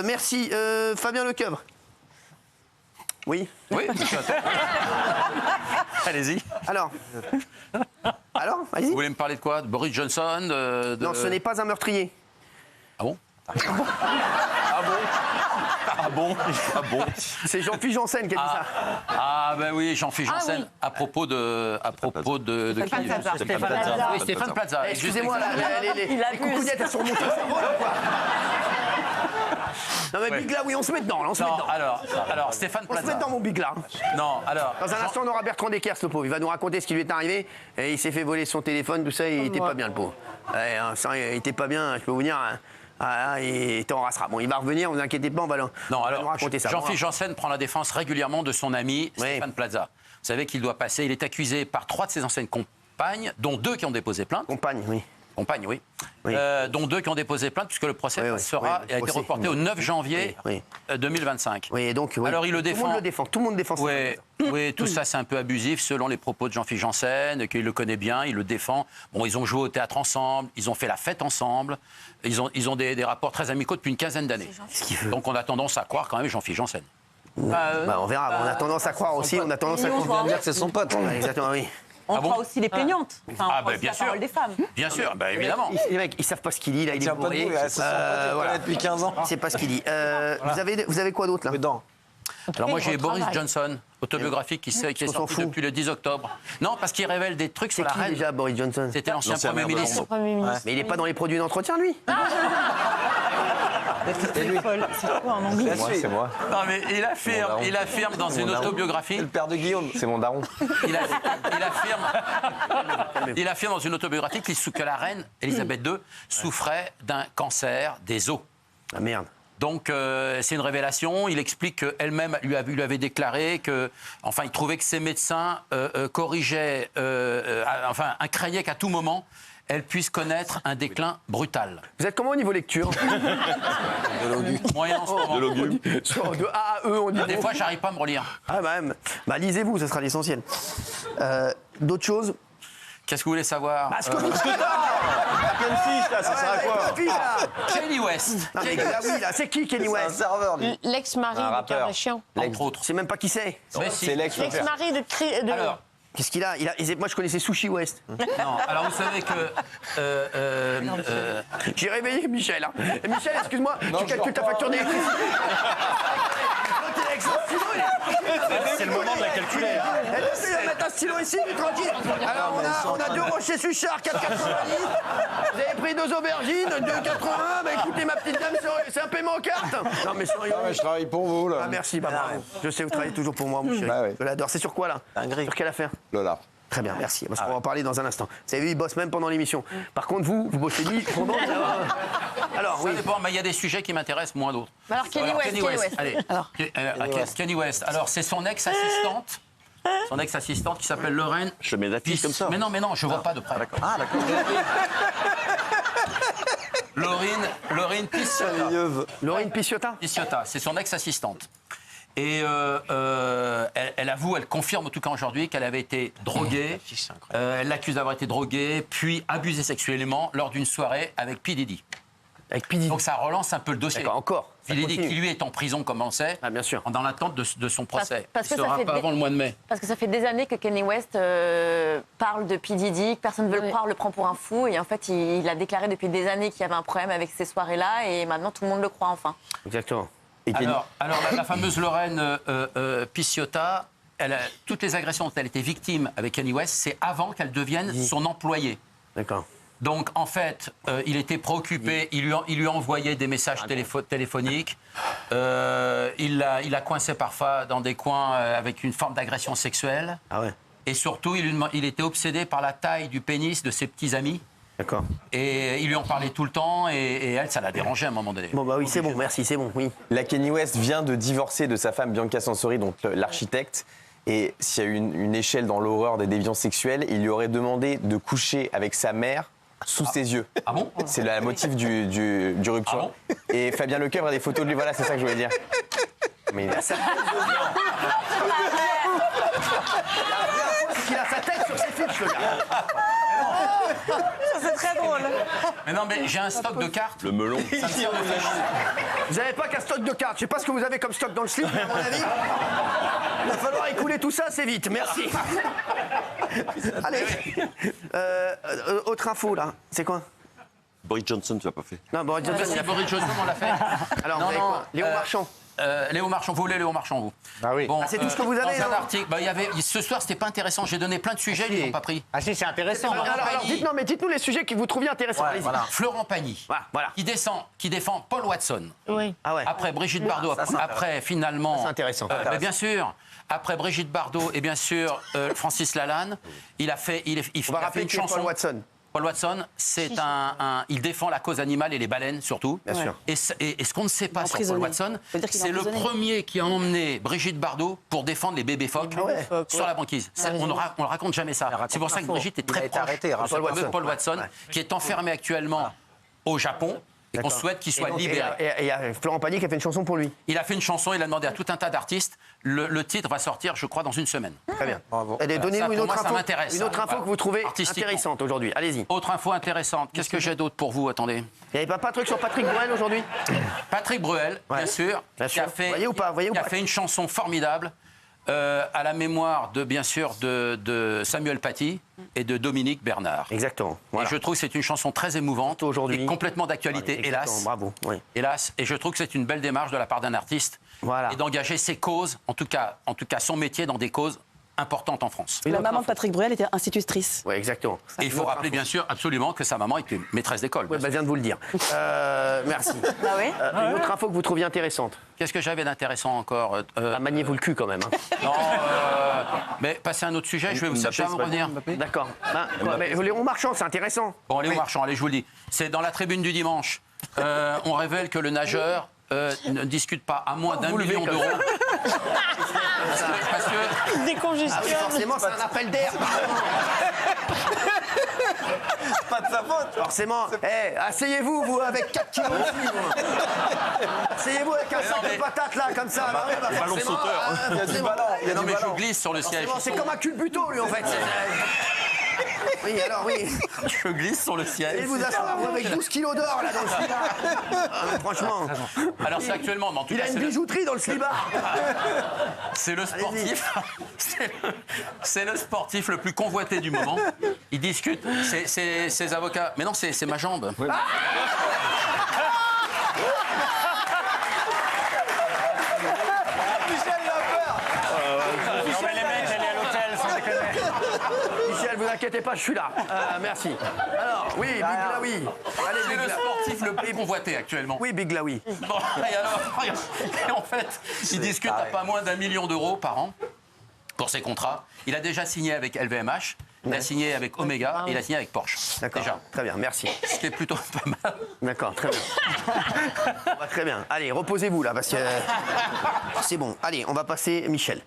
merci. Fabien Lecoeuvre. Oui. Oui, allez-y. Alors, allez-y. Vous voulez me parler de quoi? De Boris Johnson Non, ce n'est pas un meurtrier. Ah bon? Ah bon? Ah bon? Ah bon? C'est Jean-Philippe Janssen qui a dit ça. Ah ben oui, Jean-Philippe Janssen, oui. à propos de Stéphane qui? Plaza. Stéphane Plaza. Oui, Stéphane Plaza. Excusez-moi, les coucougnettes, elles sont remontées au cerveau, là, quoi. Non, mais Ouais. Big là, oui, on se met dedans, là, on se met Non, dedans. alors Stéphane On se met Plaza. dedans, mon Big là. Non, alors. Dans un instant, on aura Bertrand Deckers, le pauvre. Il va nous raconter ce qui lui est arrivé. Et il s'est fait voler son téléphone, tout ça, il était pas bien, le pauvre. Ouais, ça, il était pas bien, je peux vous dire. Il était en rassera. Bon, il va revenir, ne vous inquiétez pas, on va Non, nous alors, raconter ça. Jean-Philippe Janssen prend la défense régulièrement de son ami Stéphane Plaza. Vous savez qu'il doit passer, il est accusé par 3 de ses anciennes compagnes, dont 2 qui ont déposé plainte. Compagne, oui. Compagnes, oui. Oui. Dont 2 qui ont déposé plainte, puisque le procès Oui, oui, sera, oui, a été procès, reporté au 9 janvier Oui. 2025. Oui, et donc, oui. Alors, il le Tout le monde défend. le défend, tout le monde défend ça. Oui, tout ça c'est un peu abusif selon les propos de Jean-Philippe Janssen, qu'il le connaît bien, il le défend. Bon, ils ont joué au théâtre ensemble, ils ont fait la fête ensemble, ils ont des rapports très amicaux depuis une quinzaine d'années. Donc on a tendance à croire quand même Jean-Philippe Janssen. Bah, on verra. On a tendance à croire aussi, on a tendance à croire. dire que c'est son pote. Exactement, oui. On Ah bon croit aussi les plaignantes. Enfin, on Ah, croit bah, aussi bien la sûr. parole des femmes. Bien sûr, bah, évidemment. Les mecs, ils savent pas ce qu'il dit, là, il est Tiens pas bourré. debout, c'est son pote, Voilà. depuis 15 ans. C'est pas ce qu'il dit. Vous avez quoi d'autre, là? Dedans. Alors moi j'ai retravaille. Boris Johnson, autobiographique qui est On s'en sorti fout. depuis le 10 octobre. Non, parce qu'il révèle des trucs C'est sur la qui reine. déjà, Boris Johnson? C'était l'ancien L'ancien Premier maire de ministre. Londres. Premier ministre. Mais il est pas dans les produits d'entretien, lui? C'est quoi en anglais? Moi, c'est moi. Non mais il affirme dans une autobiographie. C'est le père de Guillaume. C'est mon daron. Il affirme dans une autobiographie que la reine Elisabeth II souffrait d'un cancer des os. Ah merde. Donc c'est une révélation. Il explique qu'elle-même lui avait déclaré que, enfin, il trouvait que ses médecins corrigeaient, craignaient qu'à tout moment elle puisse connaître un déclin brutal. Vous êtes comment au niveau lecture? Moyen en ce moment. Sur de A à E, on dit. Des fois, j'arrive pas à me relire. Ah bah lisez-vous, ce sera l'essentiel. D'autres choses? Qu'est-ce que vous voulez savoir Parce que vous... Quelle fiche, là, ça sert à quoi? Kenny West, Non, mais là, oui, là, c'est qui Kenny C'est un West? serveur, lui. L'ex-mari Un de rappeur. Kardashian. entre autres. Je sais même pas qui c'est. Mais si. C'est l'ex frère. L'ex-mari de... Alors, Qu'est-ce qu'il a? Moi, je connaissais Sushi West. non. Alors, vous savez que J'ai réveillé Michel. Hein. Et Michel, excuse-moi, tu calcules ta facture d'électricité. c'est le moment de la calculer. Laissez la mettre un stylo ici, tranquille. Alors, on a 2 rochers Suchard, 4,90. Vous avez pris 2 aubergines, 2,80. Bah écoutez, ma petite dame, c'est un paiement en carte. Non, mais sérieux. Ah, mais je travaille pour vous, là. Ah, merci, bah bravo. Je sais, vous travaillez toujours pour moi, mon chéri. Bah oui. Je l'adore. C'est sur quoi, là? Sur quelle affaire? Lola. Très bien, merci. Parce qu'on va en parler dans un instant. Vous avez vu, il bosse même pendant l'émission. Par contre, vous bossez ni pendant. Alors, oui. Ça dépend, mais il y a des sujets qui m'intéressent moins d'autres. Alors, Kenny West. Allez, Kenny West. Alors, c'est son ex-assistante. Son ex-assistante qui s'appelle Lorraine. Je mets l'affiche comme ça. Mais non, je vois pas de près. Ah, d'accord. Laurine Pisciotta. Laurine Pisciotta. Pisciotta, c'est son ex-assistante. Et elle avoue, elle confirme en tout cas aujourd'hui qu'elle avait été droguée. Elle l'accuse d'avoir été droguée, puis abusée sexuellement lors d'une soirée avec P. Diddy. Avec P. Diddy. Donc ça relance un peu le dossier. D'accord, encore. P. Diddy qui lui est en prison, comme on sait, Ah, bien sûr. dans l'attente de son procès. Parce Il que ne ça sera fait pas des- avant le mois de mai. Parce que ça fait des années que Kanye West parle de P. Diddy, que personne ne veut le croire, le prend pour un fou. Et en fait, il a déclaré depuis des années qu'il y avait un problème avec ces soirées-là. Et maintenant, tout le monde le croit enfin. Exactement. Alors la fameuse Lorraine Pisciotta, toutes les agressions dont elle était victime avec Kanye West, c'est avant qu'elle devienne son employée. D'accord. Donc, en fait, il était préoccupé, il lui envoyait des messages téléphoniques, il la coinçait parfois dans des coins avec une forme d'agression sexuelle. Ah ouais. Et surtout, il était obsédé par la taille du pénis de ses petits amis. D'accord. Et il lui en parlait tout le temps, et elle, ça l'a dérangé à un moment donné. Bon, bah oui, c'est bon, merci, c'est bon, oui. La Kenny West vient de divorcer de sa femme Bianca Censori, donc l'architecte. Et s'il y a eu une échelle dans l'horreur des déviances sexuelles, il lui aurait demandé de coucher avec sa mère sous ses yeux. Ah bon? C'est le motif du rupture. Ah bon? Et Fabien Lecoeuvre a des photos de lui, voilà, c'est ça que je voulais dire. Mais C'est qu'il a sa tête sur ses fiches, le gars. C'est très drôle. Mais non, mais j'ai un stock de cartes. Le melon. Ça me sert de fiche. Vous n'avez pas qu'un stock de cartes. Je sais pas ce que vous avez comme stock dans le slip, mais à mon avis, il va falloir écouler tout ça assez vite. Merci. Allez. Autre info, là. C'est quoi? Boris Johnson, tu l'as pas fait. Non, Boris Johnson. Il y a Boris Johnson, on l'a fait. Alors, Non, vous avez non, quoi? Léon Marchand. Léo Marchand, vous voulez Léo Marchand, vous? Ah oui. Bon, Ah, c'est tout ce que vous avez, dans un non article, il y avait, ce soir, c'était pas intéressant. J'ai donné plein de sujets, ils n'ont pas pris. Ah si, c'est intéressant. Alors, dites-nous les sujets que vous trouviez intéressants. Allez-y. Voilà. Florent Pagny, Voilà. qui défend Paul Watson. Oui. Ah ouais. Après Brigitte Bardot, après finalement. Ça, c'est intéressant. Mais bien sûr. Après Brigitte Bardot et bien sûr Francis Lalanne, il On va a rappeler fait une qui est chanson. Paul Watson. Paul Watson, c'est il défend la cause animale et les baleines surtout. Bien sûr. Et ce qu'on ne sait pas sur Paul Emprisonné. Watson, Ça veut dire qu'il est c'est le emprisonné. premier qui a emmené Brigitte Bardot pour défendre les bébés phoques ouais. sur la banquise. Ça, on ne raconte jamais ça. C'est pour ça que Brigitte est très été proche arrêté, de rappelle. ce Paul fameux Watson. Paul Watson, Ouais. qui est enfermé actuellement au Japon et qu'on D'accord. souhaite qu'il soit Et donc, libéré. Et il y a Florent Pagny qui a fait une chanson pour lui. Il a fait une chanson, il a demandé à tout un tas d'artistes. Le titre va sortir, je crois, dans une semaine. Très bien. Bravo. Allez, Ça, donnez-nous pour une autre moi, ça info. m'intéresse, Une autre ça. info que vous trouvez Artistiquement. intéressante aujourd'hui. Allez-y. Autre info intéressante, qu'est-ce que j'ai d'autre pour vous? Attendez. Il n'y avait pas un truc sur Patrick Bruel aujourd'hui? Patrick Bruel, Ouais. bien sûr, Bien qui a sûr. fait, Voyez ou pas, voyez ou qui a pas. fait une chanson formidable à la mémoire de, bien sûr, de Samuel Paty et de Dominique Bernard. Exactement. Voilà. Et je trouve que c'est une chanson très émouvante, Aujourd'hui. et complètement d'actualité, Exactement, hélas. Bravo. Oui. Hélas, et je trouve que c'est une belle démarche de la part d'un artiste Voilà. et d'engager ses causes, en tout cas son métier dans des causes importantes en France. Une La autre maman de info. Patrick Bruel était institutrice. Oui, exactement. Et il faut rappeler bien sûr absolument que sa maman était maîtresse d'école. Oui, bah, je viens de vous le dire. Merci. Ah oui Une autre info que vous trouviez intéressante. Qu'est-ce que j'avais d'intéressant encore Ah, maniez-vous le cul quand même. Hein. Non, mais passez à un autre sujet, je vais vous revenir. D'accord. Mais Léon Marchand, c'est intéressant. Bon, Léo Marchand, allez, je vous le dis. C'est dans la tribune du dimanche. On révèle que le nageur ne discute pas à moins d'un vous levez million comme d'euros. Parce que Décongestionne. Ah oui, forcément, c'est un appel d'air. Pas de sa faute. Forcément. Asseyez-vous, vous, avec 4 kilos aussi. vous. Asseyez-vous avec un sac mais- de patates, là, comme ça. Bah, ouais, bah, ballon forcément, sauteur. Il y a du ballon. Il y a non, du mais ballon. je glisse sur le siège. C'est comme un culbuto, lui, en fait. Oui, alors, oui. Je glisse sur le Et siège. vous asseoir vous, avec 12 kilos d'or, là, dans le slibard. Franchement. Alors c'est actuellement, mais en tout Il cas, a une bijouterie dans le slibard. c'est le sportif. C'est le sportif le plus convoité du moment. Il discute. C'est ses avocats. Mais non, c'est ma jambe. Non mais les mecs, elle est à l'hôtel, sans déconner. Michel, vous inquiétez pas, je suis là. Merci. Alors, oui, Big Laoui. Allez, C'est Big le La- sportif le plus convoité actuellement. Oui, Big Laoui. Bon, et alors, et en fait, il discute à pas moins d'1 million d'euros par an pour ses contrats. Il a déjà signé avec LVMH, il a signé avec Omega, et il a signé avec Porsche. D'accord. Déjà. Très bien, merci. Ce qui est plutôt pas mal. D'accord, très bien. Très bien. Allez, reposez-vous là, parce que c'est bon. Allez, on va passer Michel.